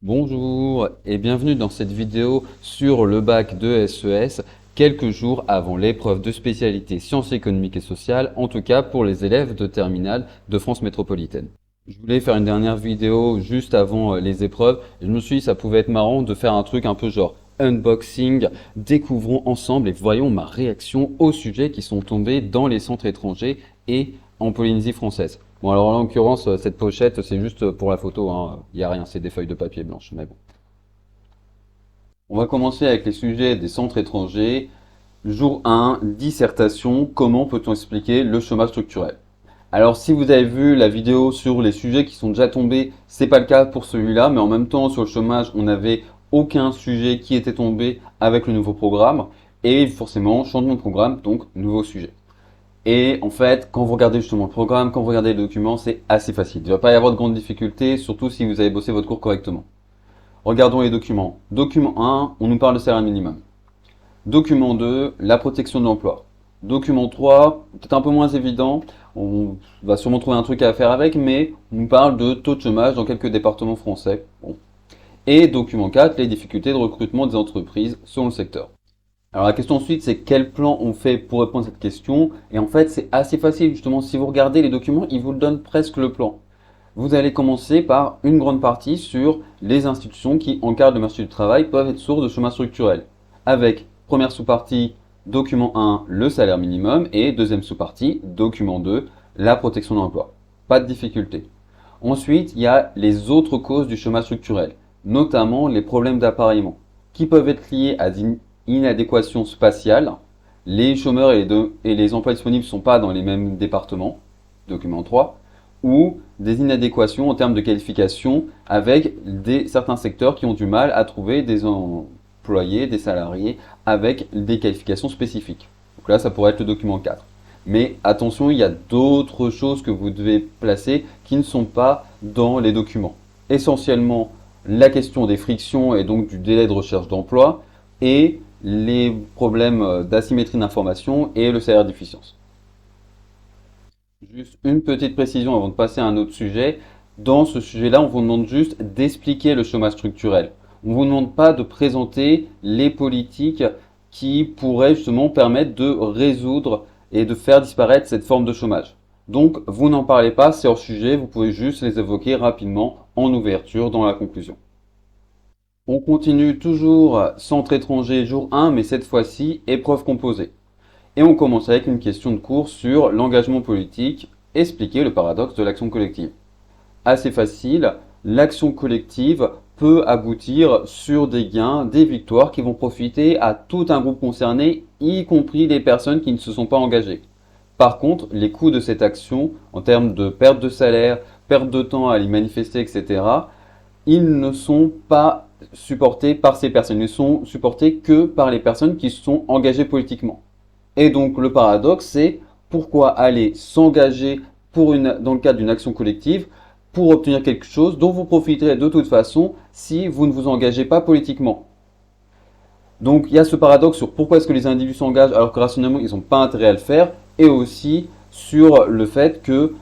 Bonjour et bienvenue dans cette vidéo sur le bac de SES, quelques jours avant l'épreuve de spécialité sciences économiques et sociales, en tout cas pour les élèves de terminale de France métropolitaine. Je voulais faire une dernière vidéo juste avant les épreuves et je me suis dit ça pouvait être marrant de faire un truc un peu genre unboxing, découvrons ensemble et voyons ma réaction aux sujets qui sont tombés dans les centres étrangers et en Polynésie française. Bon alors en l'occurrence cette pochette c'est juste pour la photo, hein. Il n'y a rien, c'est des feuilles de papier blanche, mais bon. On va commencer avec les sujets des centres étrangers. Jour 1, dissertation, comment peut-on expliquer le chômage structurel? Alors si vous avez vu la vidéo sur les sujets qui sont déjà tombés, c'est pas le cas pour celui-là, mais en même temps sur le chômage, on n'avait aucun sujet qui était tombé avec le nouveau programme, et forcément changement de programme, donc nouveau sujet. Et en fait, quand vous regardez justement le programme, quand vous regardez les documents, c'est assez facile. Il ne va pas y avoir de grandes difficultés, surtout si vous avez bossé votre cours correctement. Regardons les documents. Document 1, on nous parle de salaire minimum. Document 2, la protection de l'emploi. Document 3, peut-être un peu moins évident, on va sûrement trouver un truc à faire avec, mais on nous parle de taux de chômage dans quelques départements français. Bon. Et document 4, les difficultés de recrutement des entreprises selon le secteur. Alors la question ensuite, c'est quel plan on fait pour répondre à cette question. Et en fait, c'est assez facile justement. Si vous regardez les documents, ils vous donnent presque le plan. Vous allez commencer par une grande partie sur les institutions qui, en cas de marché du travail, peuvent être source de chômage structurel. Avec première sous-partie, document 1, le salaire minimum, et deuxième sous-partie, document 2, la protection de l'emploi. Pas de difficulté. Ensuite, il y a les autres causes du chômage structurel, notamment les problèmes d'appareillement, qui peuvent être liés à des inadéquations spatiales. Les chômeurs et les emplois disponibles ne sont pas dans les mêmes départements, document 3, ou des inadéquations en termes de qualification avec certains secteurs qui ont du mal à trouver des employés, des salariés avec des qualifications spécifiques. Donc là, ça pourrait être le document 4. Mais attention, il y a d'autres choses que vous devez placer qui ne sont pas dans les documents. Essentiellement, la question des frictions et donc du délai de recherche d'emploi et les problèmes d'asymétrie d'information et le salaire d'efficience. Juste une petite précision avant de passer à un autre sujet. Dans ce sujet-là, on vous demande juste d'expliquer le chômage structurel. On ne vous demande pas de présenter les politiques qui pourraient justement permettre de résoudre et de faire disparaître cette forme de chômage. Donc, vous n'en parlez pas, c'est hors sujet, vous pouvez juste les évoquer rapidement en ouverture dans la conclusion. On continue toujours centre étranger jour 1, mais cette fois-ci épreuve composée. Et on commence avec une question de cours sur l'engagement politique, expliquer le paradoxe de l'action collective. Assez facile, l'action collective peut aboutir sur des gains, des victoires qui vont profiter à tout un groupe concerné, y compris les personnes qui ne se sont pas engagées. Par contre, les coûts de cette action, en termes de perte de salaire, perte de temps à aller manifester, etc., ils ne sont pas supportés par ces personnes, ils ne sont supportés que par les personnes qui se sont engagées politiquement. Et donc le paradoxe, c'est pourquoi aller s'engager dans le cadre d'une action collective pour obtenir quelque chose dont vous profiterez de toute façon si vous ne vous engagez pas politiquement. Donc il y a ce paradoxe sur pourquoi est-ce que les individus s'engagent alors que rationnellement ils n'ont pas intérêt à le faire, et aussi sur le fait que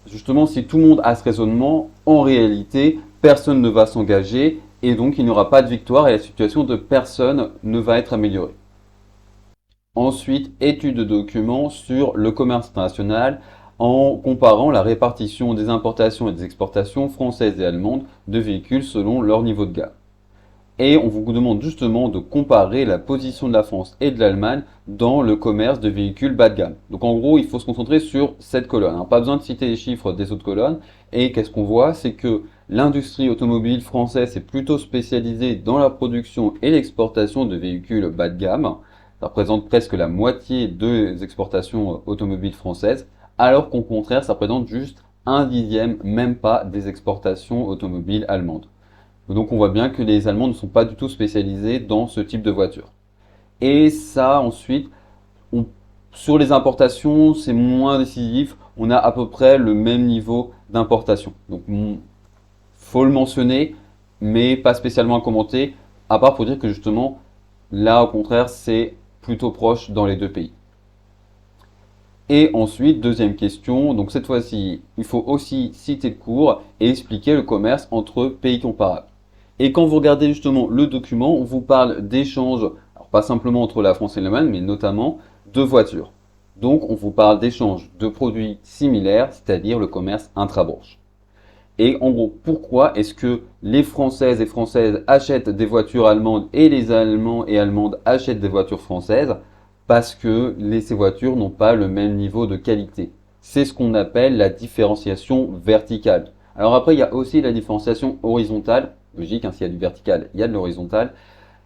justement si tout le monde a ce raisonnement, en réalité personne ne va s'engager et donc il n'y aura pas de victoire et la situation de personne ne va être améliorée. Ensuite, étude de documents sur le commerce international en comparant la répartition des importations et des exportations françaises et allemandes de véhicules selon leur niveau de gamme. Et on vous demande justement de comparer la position de la France et de l'Allemagne dans le commerce de véhicules bas de gamme. Donc en gros, il faut se concentrer sur cette colonne. Pas besoin de citer les chiffres des autres colonnes. Et qu'est-ce qu'on voit? C'est que l'industrie automobile française est plutôt spécialisée dans la production et l'exportation de véhicules bas de gamme. Ça représente presque la moitié des exportations automobiles françaises, alors qu'au contraire, ça représente juste un dixième, même pas, des exportations automobiles allemandes. Donc on voit bien que les Allemands ne sont pas du tout spécialisés dans ce type de voiture. Et ça, ensuite, sur les importations, c'est moins décisif. On a à peu près le même niveau d'importation. Donc, faut le mentionner, mais pas spécialement à commenter, à part pour dire que justement, là, au contraire, c'est plutôt proche dans les deux pays. Et ensuite, deuxième question, donc cette fois-ci, il faut aussi citer le cours et expliquer le commerce entre pays comparables. Et quand vous regardez justement le document, on vous parle d'échanges, alors pas simplement entre la France et l'Allemagne, mais notamment de voitures. Donc on vous parle d'échanges de produits similaires, c'est-à-dire le commerce intra-branche. Et en gros, pourquoi est-ce que les Françaises et Françaises achètent des voitures allemandes et les Allemands et Allemandes achètent des voitures françaises? Parce que ces voitures n'ont pas le même niveau de qualité. C'est ce qu'on appelle la différenciation verticale. Alors après, il y a aussi la différenciation horizontale. Logique, hein, s'il y a du vertical, il y a de l'horizontal.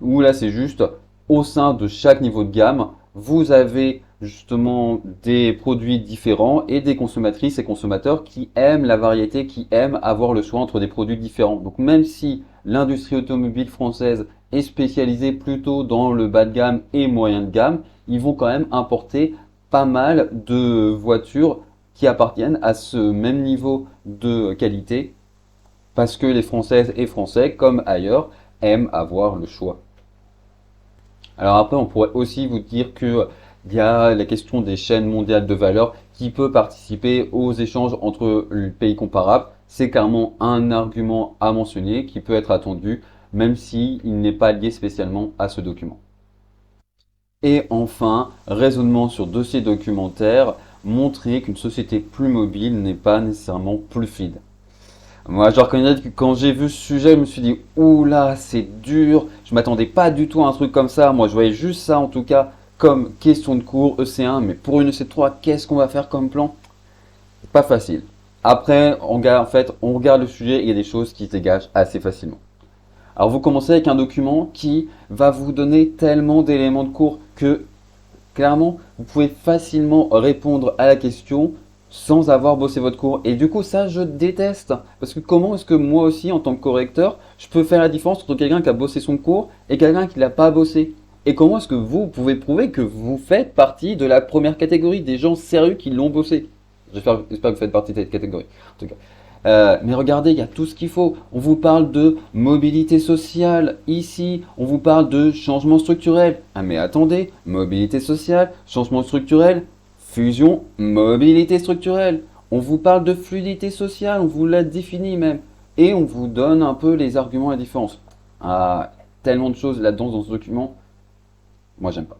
Où là, c'est juste au sein de chaque niveau de gamme, vous avez justement des produits différents et des consommatrices et consommateurs qui aiment la variété, qui aiment avoir le choix entre des produits différents. Donc même si l'industrie automobile française est spécialisée plutôt dans le bas de gamme et moyen de gamme, ils vont quand même importer pas mal de voitures qui appartiennent à ce même niveau de qualité parce que les Françaises et Français, comme ailleurs, aiment avoir le choix. Alors après, on pourrait aussi vous dire que il y a la question des chaînes mondiales de valeur qui peut participer aux échanges entre les pays comparables. C'est clairement un argument à mentionner qui peut être attendu, même s'il n'est pas lié spécialement à ce document. Et enfin, raisonnement sur dossier documentaire, montrer qu'une société plus mobile n'est pas nécessairement plus fluide. Moi, je reconnais que quand j'ai vu ce sujet, je me suis dit, oula, c'est dur. Je m'attendais pas du tout à un truc comme ça. Moi, je voyais juste ça, en tout cas, comme question de cours EC1. Mais pour une EC3, qu'est-ce qu'on va faire comme plan? C'est pas facile. Après, en fait, on regarde le sujet et il y a des choses qui se dégagent assez facilement. Alors, vous commencez avec un document qui va vous donner tellement d'éléments de cours que clairement, vous pouvez facilement répondre à la question sans avoir bossé votre cours. Et du coup, ça, je déteste. Parce que comment est-ce que moi aussi, en tant que correcteur, je peux faire la différence entre quelqu'un qui a bossé son cours et quelqu'un qui l'a pas bossé? Et comment est-ce que vous pouvez prouver que vous faites partie de la première catégorie des gens sérieux qui l'ont bossé? J'espère que vous faites partie de cette catégorie. En tout cas. Mais regardez, il y a tout ce qu'il faut. On vous parle de mobilité sociale ici, on vous parle de changement structurel. Ah mais attendez, mobilité sociale, changement structurel, fusion, mobilité structurelle. On vous parle de fluidité sociale, on vous l'a défini même. Et on vous donne un peu les arguments et la différence. Ah, tellement de choses là-dedans dans ce document, moi j'aime pas.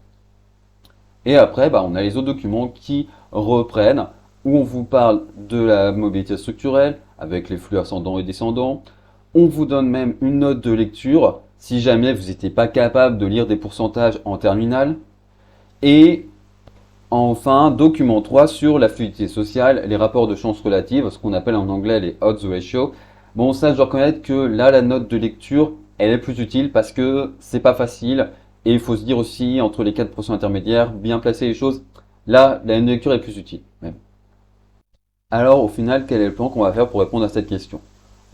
Et après, bah, on a les autres documents qui reprennent, où on vous parle de la mobilité structurelle, avec les flux ascendants et descendants. On vous donne même une note de lecture, si jamais vous n'étiez pas capable de lire des pourcentages en terminale. Et enfin, document 3 sur la fluidité sociale, les rapports de chance relative, ce qu'on appelle en anglais les odds ratio. Bon, ça, je dois reconnaître que là, la note de lecture, elle est plus utile parce que c'est pas facile. Et il faut se dire aussi, entre les 4% intermédiaires, bien placer les choses. Là, la note de lecture est plus utile, même. Alors, au final, quel est le plan qu'on va faire pour répondre à cette question?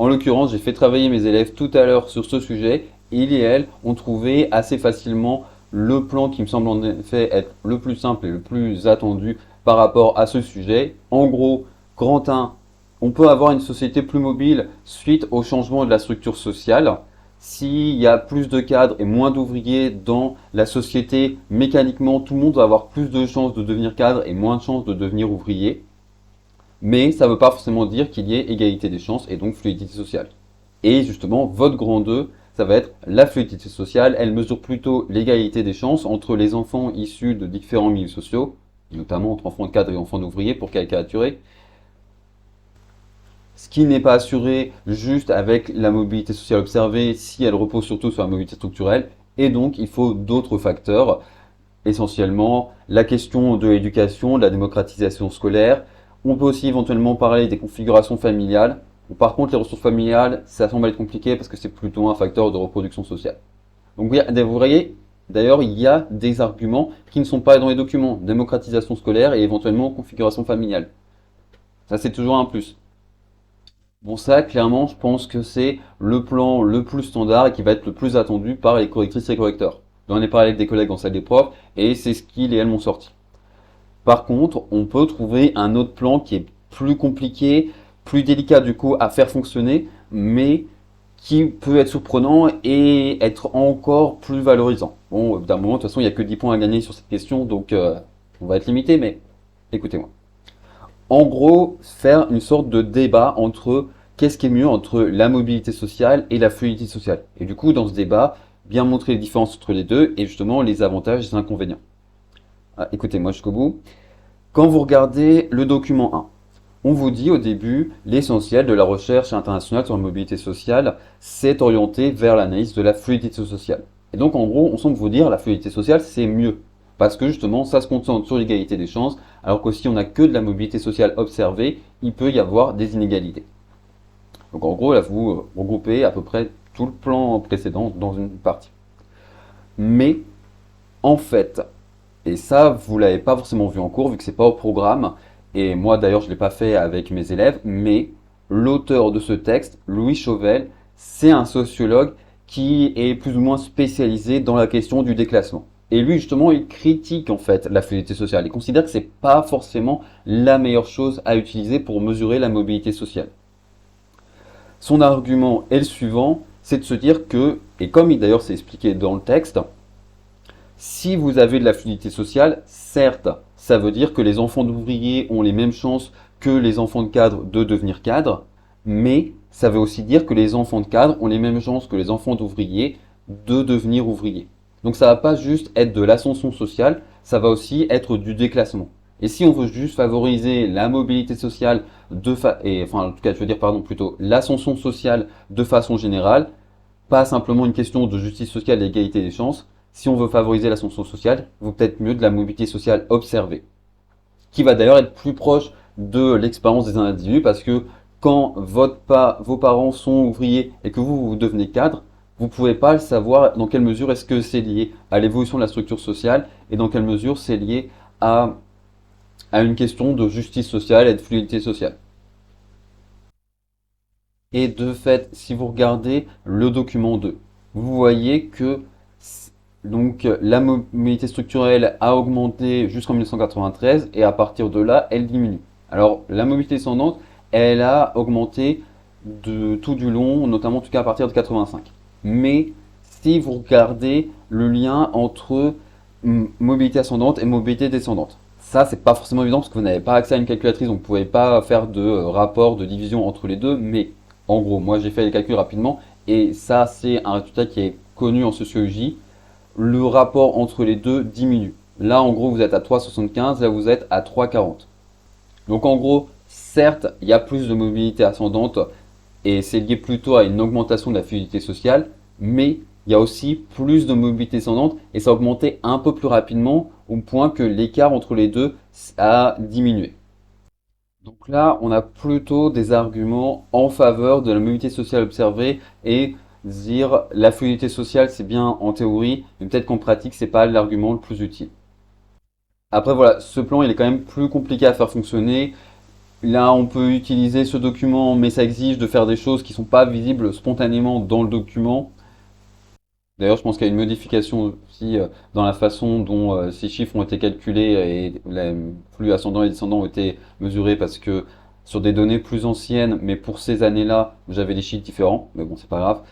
En l'occurrence, j'ai fait travailler mes élèves tout à l'heure sur ce sujet. Il et elles ont trouvé assez facilement le plan qui me semble en effet être le plus simple et le plus attendu par rapport à ce sujet. En gros, grand 1, on peut avoir une société plus mobile suite au changement de la structure sociale. S'il y a plus de cadres et moins d'ouvriers dans la société, mécaniquement, tout le monde va avoir plus de chances de devenir cadre et moins de chances de devenir ouvrier. Mais ça ne veut pas forcément dire qu'il y ait égalité des chances et donc fluidité sociale. Et justement, votre grand 2, ça va être la fluidité sociale. Elle mesure plutôt l'égalité des chances entre les enfants issus de différents milieux sociaux, notamment entre enfants de cadres et enfants d'ouvriers pour caricaturer. Ce qui n'est pas assuré juste avec la mobilité sociale observée si elle repose surtout sur la mobilité structurelle. Et donc, il faut d'autres facteurs, essentiellement la question de l'éducation, de la démocratisation scolaire. On peut aussi éventuellement parler des configurations familiales. Par contre, les ressources familiales, ça semble être compliqué parce que c'est plutôt un facteur de reproduction sociale. Donc vous voyez, d'ailleurs, il y a des arguments qui ne sont pas dans les documents. Démocratisation scolaire et éventuellement configuration familiale. Ça, c'est toujours un plus. Bon, ça, clairement, je pense que c'est le plan le plus standard et qui va être le plus attendu par les correctrices et correcteurs. J'en ai parlé avec des collègues en salle des profs et c'est ce qu'ils et elles m'ont sorti. Par contre, on peut trouver un autre plan qui est plus compliqué, plus délicat du coup à faire fonctionner, mais qui peut être surprenant et être encore plus valorisant. Bon, d'un moment, de toute façon, il n'y a que 10 points à gagner sur cette question, donc on va être limité, mais écoutez-moi. En gros, faire une sorte de débat entre qu'est-ce qui est mieux entre la mobilité sociale et la fluidité sociale. Et du coup, dans ce débat, bien montrer les différences entre les deux et justement les avantages et les inconvénients. Ah, écoutez-moi jusqu'au bout. Quand vous regardez le document 1, on vous dit au début, l'essentiel de la recherche internationale sur la mobilité sociale, c'est orienté vers l'analyse de la fluidité sociale. Et donc en gros, on semble vous dire, la fluidité sociale, c'est mieux. Parce que justement, ça se concentre sur l'égalité des chances, alors que si on n'a que de la mobilité sociale observée, il peut y avoir des inégalités. Donc en gros, là, vous regroupez à peu près tout le plan précédent dans une partie. Mais en fait, et ça, vous l'avez pas forcément vu en cours, vu que c'est pas au programme. Et moi, d'ailleurs, je l'ai pas fait avec mes élèves. Mais l'auteur de ce texte, Louis Chauvel, c'est un sociologue qui est plus ou moins spécialisé dans la question du déclassement. Et lui, justement, il critique en fait la fluidité sociale. Il considère que c'est pas forcément la meilleure chose à utiliser pour mesurer la mobilité sociale. Son argument est le suivant, c'est de se dire que, et comme il d'ailleurs s'est expliqué dans le texte, si vous avez de la fluidité sociale, certes, ça veut dire que les enfants d'ouvriers ont les mêmes chances que les enfants de cadres de devenir cadres, mais ça veut aussi dire que les enfants de cadres ont les mêmes chances que les enfants d'ouvriers de devenir ouvriers. Donc ça va pas juste être de l'ascension sociale, ça va aussi être du déclassement. Et si on veut juste favoriser la mobilité sociale enfin en tout cas je veux dire pardon plutôt l'ascension sociale de façon générale, pas simplement une question de justice sociale et d'égalité des chances. Si on veut favoriser l'ascension sociale, il vaut peut-être mieux de la mobilité sociale observée, qui va d'ailleurs être plus proche de l'expérience des individus, parce que quand vos parents sont ouvriers et que vous devenez cadre, vous ne pouvez pas le savoir dans quelle mesure est-ce que c'est lié à l'évolution de la structure sociale et dans quelle mesure c'est lié à, à une question de justice sociale et de fluidité sociale. Et de fait, si vous regardez le document 2, vous voyez que donc la mobilité structurelle a augmenté jusqu'en 1993 et à partir de là, elle diminue. Alors la mobilité descendante, elle a augmenté de tout du long, notamment en tout cas à partir de 85. Mais si vous regardez le lien entre mobilité ascendante et mobilité descendante, ça c'est pas forcément évident parce que vous n'avez pas accès à une calculatrice, donc vous ne pouvez pas faire de rapport de division entre les deux, mais en gros, moi j'ai fait les calculs rapidement et ça c'est un résultat qui est connu en sociologie. Le rapport entre les deux diminue. Là en gros vous êtes à 3,75, là vous êtes à 3,40. Donc en gros, certes, il y a plus de mobilité ascendante et c'est lié plutôt à une augmentation de la fluidité sociale, mais il y a aussi plus de mobilité descendante et ça a augmenté un peu plus rapidement au point que l'écart entre les deux a diminué. Donc là, on a plutôt des arguments en faveur de la mobilité sociale observée et dire la fluidité sociale c'est bien en théorie, mais peut-être qu'en pratique c'est pas l'argument le plus utile. Après voilà, ce plan il est quand même plus compliqué à faire fonctionner. Là, on peut utiliser ce document, mais ça exige de faire des choses qui sont pas visibles spontanément dans le document. D'ailleurs, je pense qu'il y a une modification aussi dans la façon dont ces chiffres ont été calculés et les flux ascendants et descendants ont été mesurés parce que sur des données plus anciennes, mais pour ces années-là, j'avais des chiffres différents, mais bon, c'est pas grave.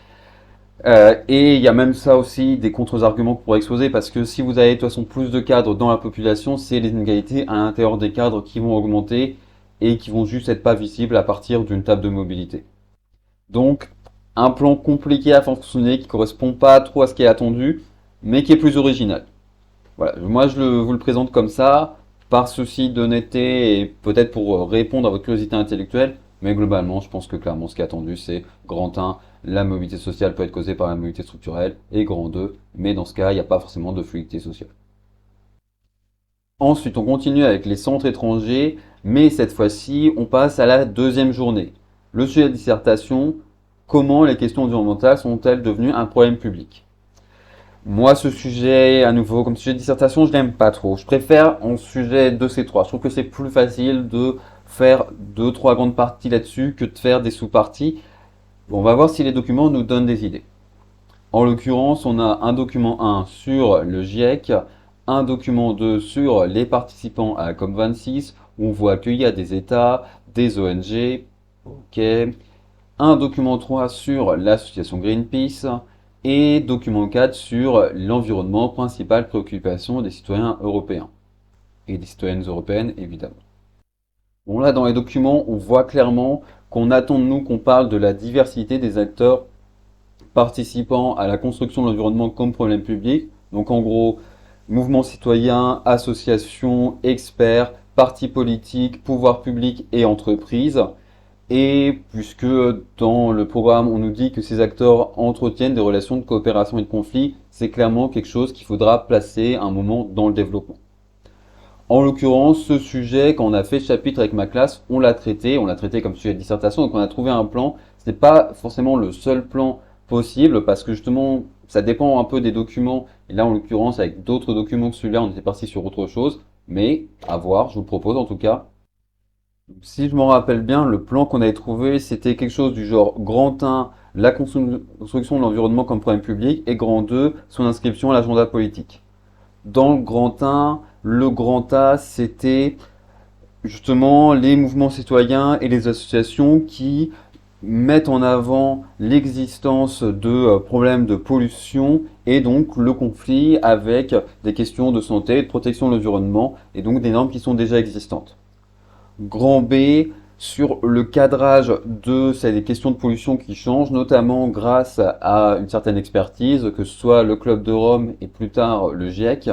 Et il y a même ça aussi des contre-arguments pour exposer parce que si vous avez de toute façon plus de cadres dans la population, c'est les inégalités à l'intérieur des cadres qui vont augmenter et qui vont juste être pas visibles à partir d'une table de mobilité. Donc, un plan compliqué à fonctionner qui correspond pas trop à ce qui est attendu, mais qui est plus original. Voilà, moi vous le présente comme ça, par souci d'honnêteté et peut-être pour répondre à votre curiosité intellectuelle, mais globalement, je pense que clairement ce qui est attendu, c'est grand 1, la mobilité sociale peut être causée par la mobilité structurelle, et grand 2, mais dans ce cas, il n'y a pas forcément de fluidité sociale. Ensuite, on continue avec les centres étrangers, mais cette fois-ci, on passe à la deuxième journée. Le sujet de dissertation, comment les questions environnementales sont-elles devenues un problème public? Moi, ce sujet, à nouveau, comme sujet de dissertation, je l'aime pas trop. Je préfère en sujet de ces trois. Je trouve que c'est plus facile de faire deux, trois grandes parties là-dessus que de faire des sous-parties. Bon, on va voir si les documents nous donnent des idées. En l'occurrence, on a un document 1 sur le GIEC, un document 2 sur les participants à la COP26, où on voit qu'il y a des États, des ONG, ok, un document 3 sur l'association Greenpeace, et document 4 sur l'environnement, principale préoccupation des citoyens européens, et des citoyennes européennes évidemment. Bon là, dans les documents, on voit clairement qu'on attend de nous qu'on parle de la diversité des acteurs participant à la construction de l'environnement comme problème public. Donc en gros, mouvements citoyens, associations, experts, partis politiques, pouvoirs publics et entreprises. Et puisque dans le programme on nous dit que ces acteurs entretiennent des relations de coopération et de conflit, c'est clairement quelque chose qu'il faudra placer à un moment dans le développement. En l'occurrence, ce sujet, quand on a fait le chapitre avec ma classe, on l'a traité comme sujet de dissertation, donc on a trouvé un plan. Ce n'est pas forcément le seul plan possible, parce que justement, ça dépend un peu des documents. Et là, en l'occurrence, avec d'autres documents que celui-là, on était parti sur autre chose. Mais, à voir, je vous le propose en tout cas. Si je m'en rappelle bien, le plan qu'on avait trouvé, c'était quelque chose du genre grand 1, la construction de l'environnement comme problème public, et grand 2, son inscription à l'agenda politique. Dans le grand 1, le grand A, c'était justement les mouvements citoyens et les associations qui mettent en avant l'existence de problèmes de pollution et donc le conflit avec des questions de santé et de protection de l'environnement et donc des normes qui sont déjà existantes. Grand B, sur le cadrage de ces questions de pollution qui changent, notamment grâce à une certaine expertise, que ce soit le Club de Rome et plus tard le GIEC,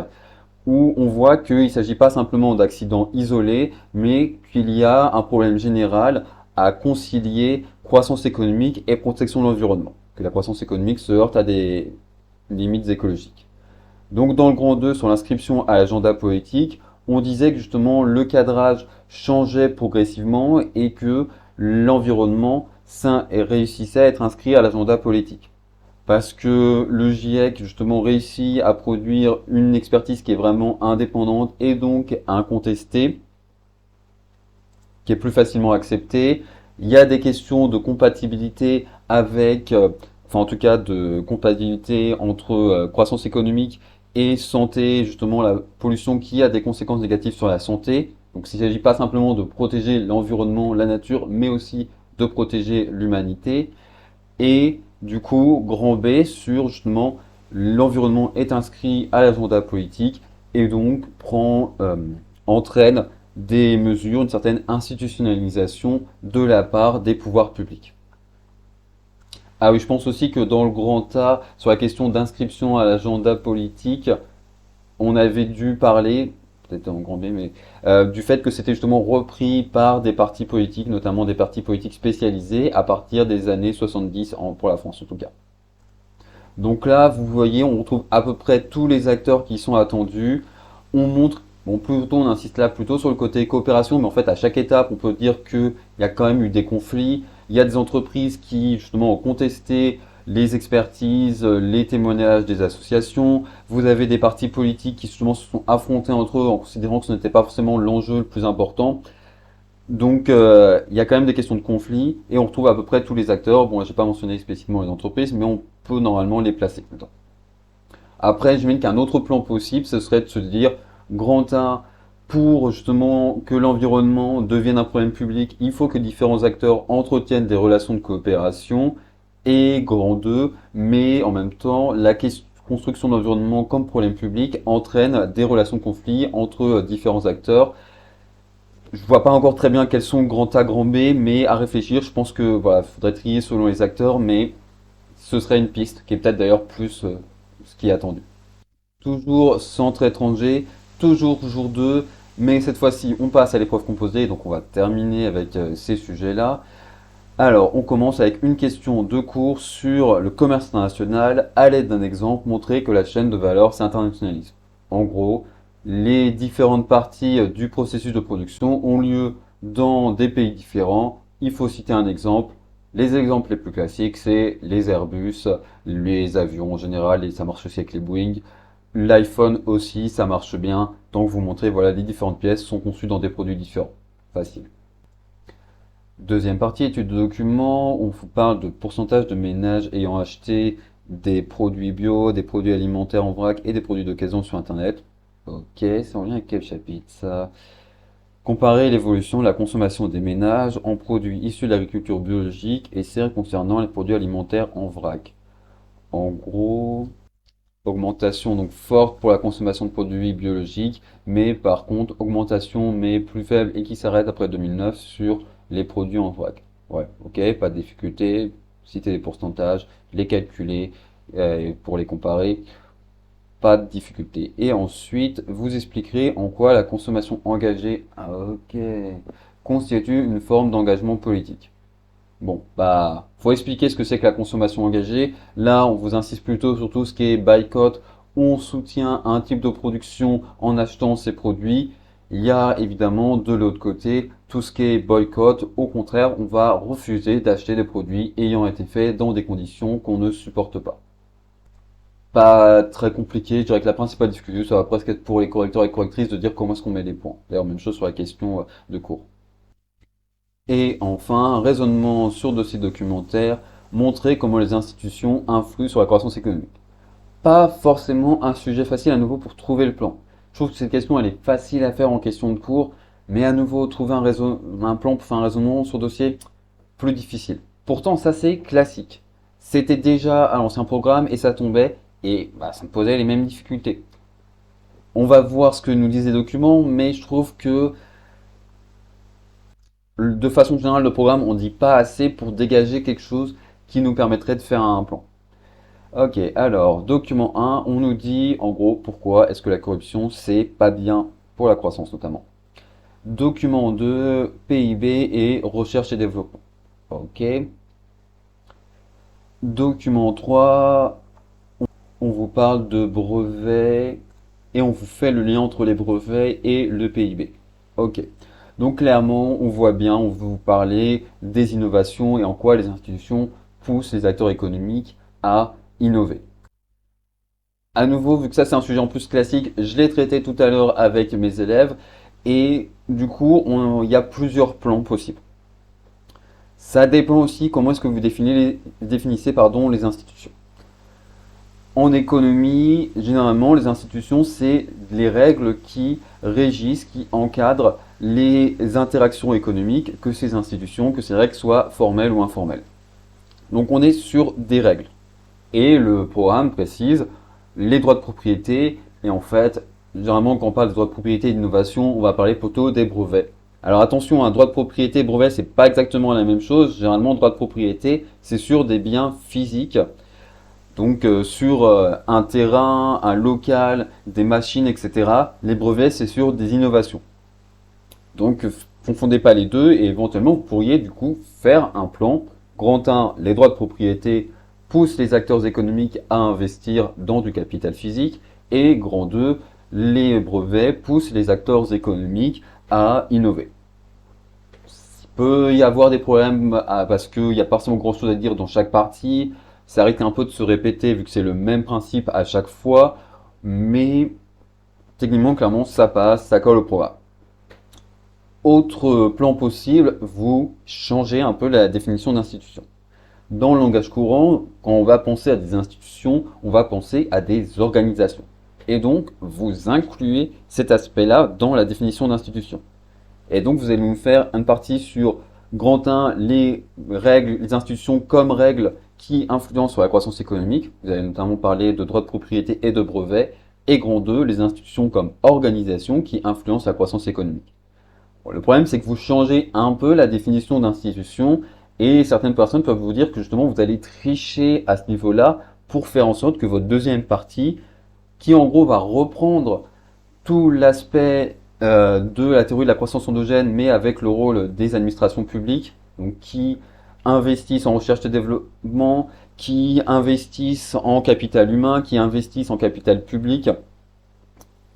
où on voit qu'il ne s'agit pas simplement d'accidents isolés, mais qu'il y a un problème général à concilier croissance économique et protection de l'environnement. Que la croissance économique se heurte à des limites écologiques. Donc dans le grand 2, sur l'inscription à l'agenda politique, on disait que justement le cadrage changeait progressivement et que l'environnement réussissait à être inscrit à l'agenda politique parce que le GIEC justement réussit à produire une expertise qui est vraiment indépendante et donc incontestée, qui est plus facilement acceptée. Il y a des questions de compatibilité avec, enfin en tout cas de compatibilité entre croissance économique et santé, justement la pollution qui a des conséquences négatives sur la santé. Donc il ne s'agit pas simplement de protéger l'environnement, la nature, mais aussi de protéger l'humanité. Et du coup, grand B sur justement l'environnement est inscrit à l'agenda politique et donc entraîne des mesures, une certaine institutionnalisation de la part des pouvoirs publics. Ah oui, je pense aussi que dans le grand A, sur la question d'inscription à l'agenda politique, on avait dû parler, peut-être en grand B, mais du fait que c'était justement repris par des partis politiques, notamment des partis politiques spécialisés, à partir des années 70, pour la France en tout cas. Donc là, vous voyez, on retrouve à peu près tous les acteurs qui sont attendus. On montre, bon, plutôt on insiste là plutôt sur le côté coopération, mais en fait, à chaque étape, on peut dire qu'il y a quand même eu des conflits. Il y a des entreprises qui, justement, ont contesté les expertises, les témoignages des associations. Vous avez des partis politiques qui, justement, se sont affrontés entre eux en considérant que ce n'était pas forcément l'enjeu le plus important. Donc, il y a quand même des questions de conflit et on retrouve à peu près tous les acteurs. Bon, j'ai pas mentionné spécifiquement les entreprises, mais on peut normalement les placer. Après, j'imagine qu'un autre plan possible, ce serait de se dire grand 1, pour justement que l'environnement devienne un problème public, il faut que différents acteurs entretiennent des relations de coopération. Et grand 2, mais en même temps, la construction de l'environnement comme problème public entraîne des relations de conflit entre différents acteurs. Je vois pas encore très bien quels sont grand A, grand B, mais à réfléchir, je pense que voilà, faudrait trier selon les acteurs, mais ce serait une piste qui est peut-être d'ailleurs plus ce qui est attendu. Toujours centre étranger, toujours jour 2, mais cette fois-ci on passe à l'épreuve composée, donc on va terminer avec ces sujets-là. Alors, on commence avec une question de cours sur le commerce international à l'aide d'un exemple, montrer que la chaîne de valeur s'internationalise. En gros, les différentes parties du processus de production ont lieu dans des pays différents. Il faut citer un exemple. Les exemples les plus classiques, c'est les Airbus, les avions en général, et ça marche aussi avec les Boeing. L'iPhone aussi, ça marche bien. Donc, vous montrez, voilà, les différentes pièces sont conçues dans des produits différents. Facile. Deuxième partie, étude de documents, on vous parle de pourcentage de ménages ayant acheté des produits bio, des produits alimentaires en vrac et des produits d'occasion sur Internet. Ok, c'est en lien avec quel chapitre ça? Comparer l'évolution de la consommation des ménages en produits issus de l'agriculture biologique et celles concernant les produits alimentaires en vrac. En gros, augmentation donc forte pour la consommation de produits biologiques, mais par contre augmentation mais plus faible et qui s'arrête après 2009 sur les produits en vrac. Ouais, ok, pas de difficulté. Citer les pourcentages, les calculer pour les comparer, pas de difficulté. Et ensuite, vous expliquerez en quoi la consommation engagée, ah, ok, constitue une forme d'engagement politique. Bon, bah, faut expliquer ce que c'est que la consommation engagée. Là, on vous insiste plutôt sur tout ce qui est boycott, où on soutient un type de production en achetant ces produits. Il y a évidemment de l'autre côté tout ce qui est boycott. Au contraire, on va refuser d'acheter des produits ayant été faits dans des conditions qu'on ne supporte pas. Pas très compliqué, je dirais que la principale difficulté, ça va presque être pour les correcteurs et correctrices de dire comment est-ce qu'on met les points. D'ailleurs, même chose sur la question de cours. Et enfin, raisonnement sur dossier documentaire, montrer comment les institutions influent sur la croissance économique. Pas forcément un sujet facile à nouveau pour trouver le plan. Je trouve que cette question elle est facile à faire en question de cours, mais à nouveau trouver un plan pour faire un raisonnement sur dossier plus difficile. Pourtant ça c'est classique. C'était déjà à l'ancien programme et ça tombait et bah, ça me posait les mêmes difficultés. On va voir ce que nous disent les documents, mais je trouve que de façon générale, le programme, on dit pas assez pour dégager quelque chose qui nous permettrait de faire un plan. Ok, alors, document 1, on nous dit en gros pourquoi est-ce que la corruption c'est pas bien pour la croissance notamment. Document 2, PIB et recherche et développement. Ok. Document 3, on vous parle de brevets et on vous fait le lien entre les brevets et le PIB. Ok. Donc clairement, on voit bien, on veut vous parler des innovations et en quoi les institutions poussent les acteurs économiques à innover. À nouveau, vu que ça c'est un sujet en plus classique, je l'ai traité tout à l'heure avec mes élèves et du coup, il y a plusieurs plans possibles. Ça dépend aussi comment est-ce que vous définissez les institutions. En économie, généralement, les institutions, c'est les règles qui régissent, qui encadrent les interactions économiques, que ces institutions, que ces règles soient formelles ou informelles. Donc on est sur des règles. Et le programme précise les droits de propriété. Et en fait, généralement, quand on parle de droits de propriété et d'innovation, on va parler plutôt des brevets. Alors attention, un droit de propriété et brevet, c'est pas exactement la même chose. Généralement, droit de propriété, c'est sur des biens physiques. Donc sur un terrain, un local, des machines, etc. Les brevets, c'est sur des innovations. Donc confondez pas les deux et éventuellement vous pourriez du coup faire un plan. Grand 1, les droits de propriété poussent les acteurs économiques à investir dans du capital physique. Et grand 2, les brevets poussent les acteurs économiques à innover. Il peut y avoir des problèmes parce qu'il n'y a pas forcément grand chose à dire dans chaque partie. Ça risque un peu de se répéter vu que c'est le même principe à chaque fois. Mais techniquement, clairement, ça passe, ça colle au programme. Autre plan possible, vous changez un peu la définition d'institution. Dans le langage courant, quand on va penser à des institutions, on va penser à des organisations. Et donc, vous incluez cet aspect-là dans la définition d'institution. Et donc, vous allez nous faire une partie sur grand 1, les règles, les institutions comme règles qui influencent sur la croissance économique. Vous allez notamment parler de droits de propriété et de brevets. Et grand 2, les institutions comme organisations qui influencent la croissance économique. Bon, le problème, c'est que vous changez un peu la définition d'institution et certaines personnes peuvent vous dire que justement, vous allez tricher à ce niveau-là pour faire en sorte que votre deuxième partie, qui en gros va reprendre tout l'aspect de la théorie de la croissance endogène, mais avec le rôle des administrations publiques, donc qui investissent en recherche et développement, qui investissent en capital humain, qui investissent en capital public.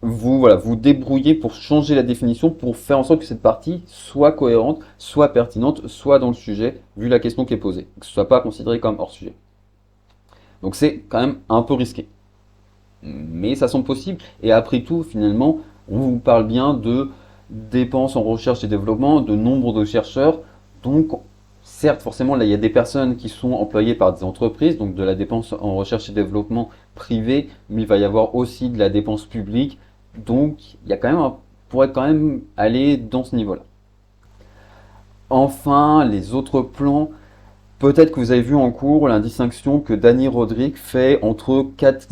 Vous débrouillez pour changer la définition, pour faire en sorte que cette partie soit cohérente, soit pertinente, soit dans le sujet, vu la question qui est posée, que ce ne soit pas considéré comme hors sujet. Donc c'est quand même un peu risqué. Mais ça semble possible, et après tout, finalement, on vous parle bien de dépenses en recherche et développement, de nombre de chercheurs. Donc, certes, forcément, là, il y a des personnes qui sont employées par des entreprises, donc de la dépense en recherche et développement privée, mais il va y avoir aussi de la dépense publique. Donc, il y a quand même, on pourrait quand même aller dans ce niveau-là. Enfin, les autres plans, peut-être que vous avez vu en cours la distinction que Danny Roderick fait entre quatre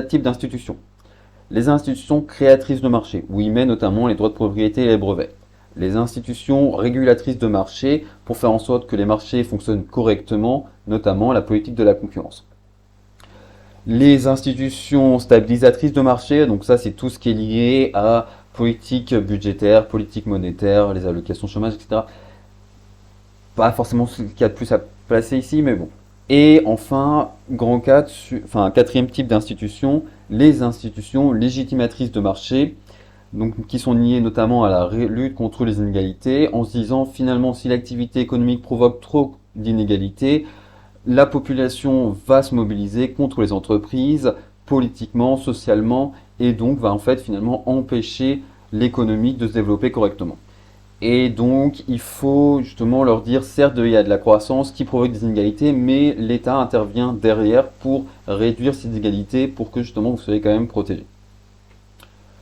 types d'institutions. Les institutions créatrices de marché, où il met notamment les droits de propriété et les brevets. les institutions régulatrices de marché pour faire en sorte que les marchés fonctionnent correctement, notamment la politique de la concurrence. Les institutions stabilisatrices de marché, donc ça c'est tout ce qui est lié à politique budgétaire, politique monétaire, les allocations chômage, etc. Pas forcément ce qu'il y a de plus à placer ici, mais bon. Et enfin, grand 4, enfin quatrième type d'institution, les institutions légitimatrices de marché, donc qui sont liées notamment à la lutte contre les inégalités, en se disant finalement si l'activité économique provoque trop d'inégalités, la population va se mobiliser contre les entreprises, politiquement, socialement, et donc va en fait finalement empêcher l'économie de se développer correctement. Et donc, il faut justement leur dire, certes, il y a de la croissance qui provoque des inégalités, mais l'État intervient derrière pour réduire ces inégalités pour que justement vous soyez quand même protégés.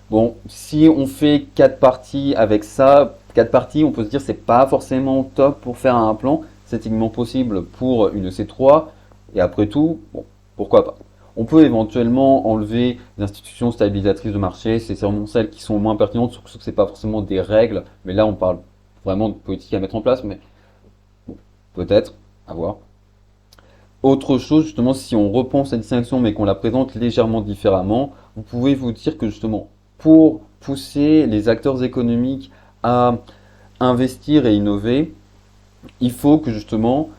Bon, si on fait 4 parties avec ça, 4 parties, on peut se dire c'est pas forcément top pour faire un plan, c'est techniquement possible pour une C3, et après tout, bon, pourquoi pas. On peut éventuellement enlever les institutions stabilisatrices de marché, c'est sûrement celles qui sont moins pertinentes, surtout que c'est pas forcément des règles, mais là on parle vraiment de politique à mettre en place, mais bon, peut-être, à voir. Autre chose, justement, si on repense cette distinction mais qu'on la présente légèrement différemment, vous pouvez vous dire que justement, pour pousser les acteurs économiques à investir et innover, il faut que justement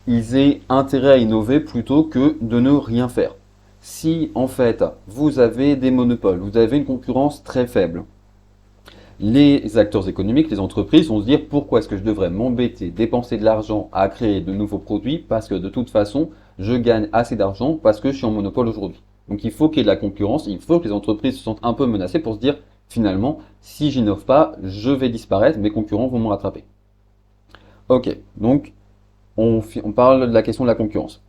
ils aient intérêt à innover plutôt que de ne rien faire. Si en fait vous avez des monopoles, vous avez une concurrence très faible, les acteurs économiques, les entreprises vont se dire pourquoi est-ce que je devrais m'embêter, dépenser de l'argent à créer de nouveaux produits parce que de toute façon je gagne assez d'argent parce que je suis en monopole aujourd'hui. Donc il faut qu'il y ait de la concurrence, il faut que les entreprises se sentent un peu menacées pour se dire finalement si j'innove pas, je vais disparaître, mes concurrents vont me rattraper. Ok, donc on parle de la question de la concurrence.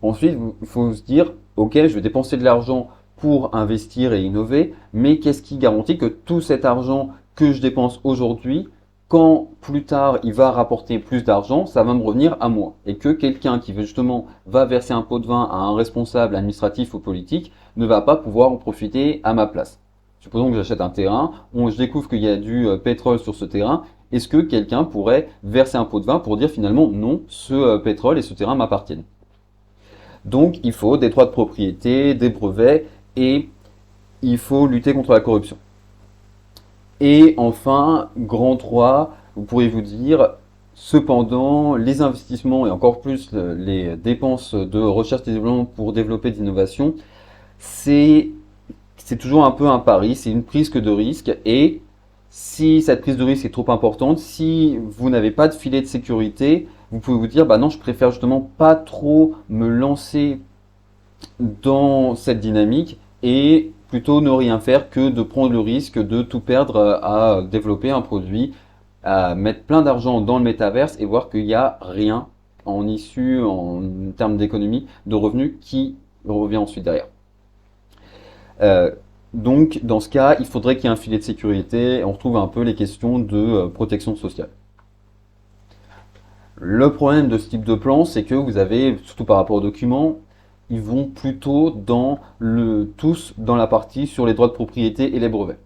Ensuite, il faut se dire, ok, je vais dépenser de l'argent pour investir et innover, mais qu'est-ce qui garantit que tout cet argent que je dépense aujourd'hui, quand plus tard il va rapporter plus d'argent, ça va me revenir à moi. Et que quelqu'un qui justement va verser un pot de vin à un responsable administratif ou politique ne va pas pouvoir en profiter à ma place. Supposons que j'achète un terrain, je découvre qu'il y a du pétrole sur ce terrain. Est-ce que quelqu'un pourrait verser un pot de vin pour dire finalement non, ce pétrole et ce terrain m'appartiennent? Donc il faut des droits de propriété, des brevets et il faut lutter contre la corruption. Et enfin, grand 3, vous pourriez vous dire, cependant, les investissements et encore plus les dépenses de recherche et développement pour développer d'innovation, c'est c'est toujours un peu un pari, c'est une prise que de risque. Et si cette prise de risque est trop importante, si vous n'avez pas de filet de sécurité, vous pouvez vous dire, bah non, je préfère justement pas trop me lancer dans cette dynamique et plutôt ne rien faire que de prendre le risque de tout perdre à développer un produit, à mettre plein d'argent dans le métaverse et voir qu'il n'y a rien en issue, en termes d'économie, de revenus qui revient ensuite derrière. Euh, donc, dans ce cas, il faudrait qu'il y ait un filet de sécurité et on retrouve un peu les questions de protection sociale. Le problème de ce type de plan, c'est que vous avez, surtout par rapport aux documents, ils vont plutôt tous dans la partie sur les droits de propriété et les brevets.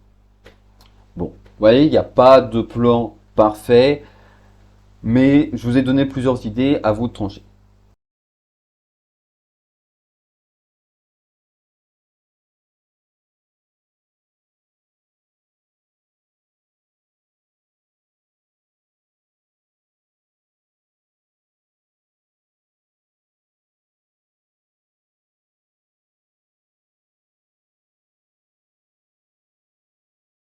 Bon, vous voyez, il n'y a pas de plan parfait, mais je vous ai donné plusieurs idées, à vous de trancher.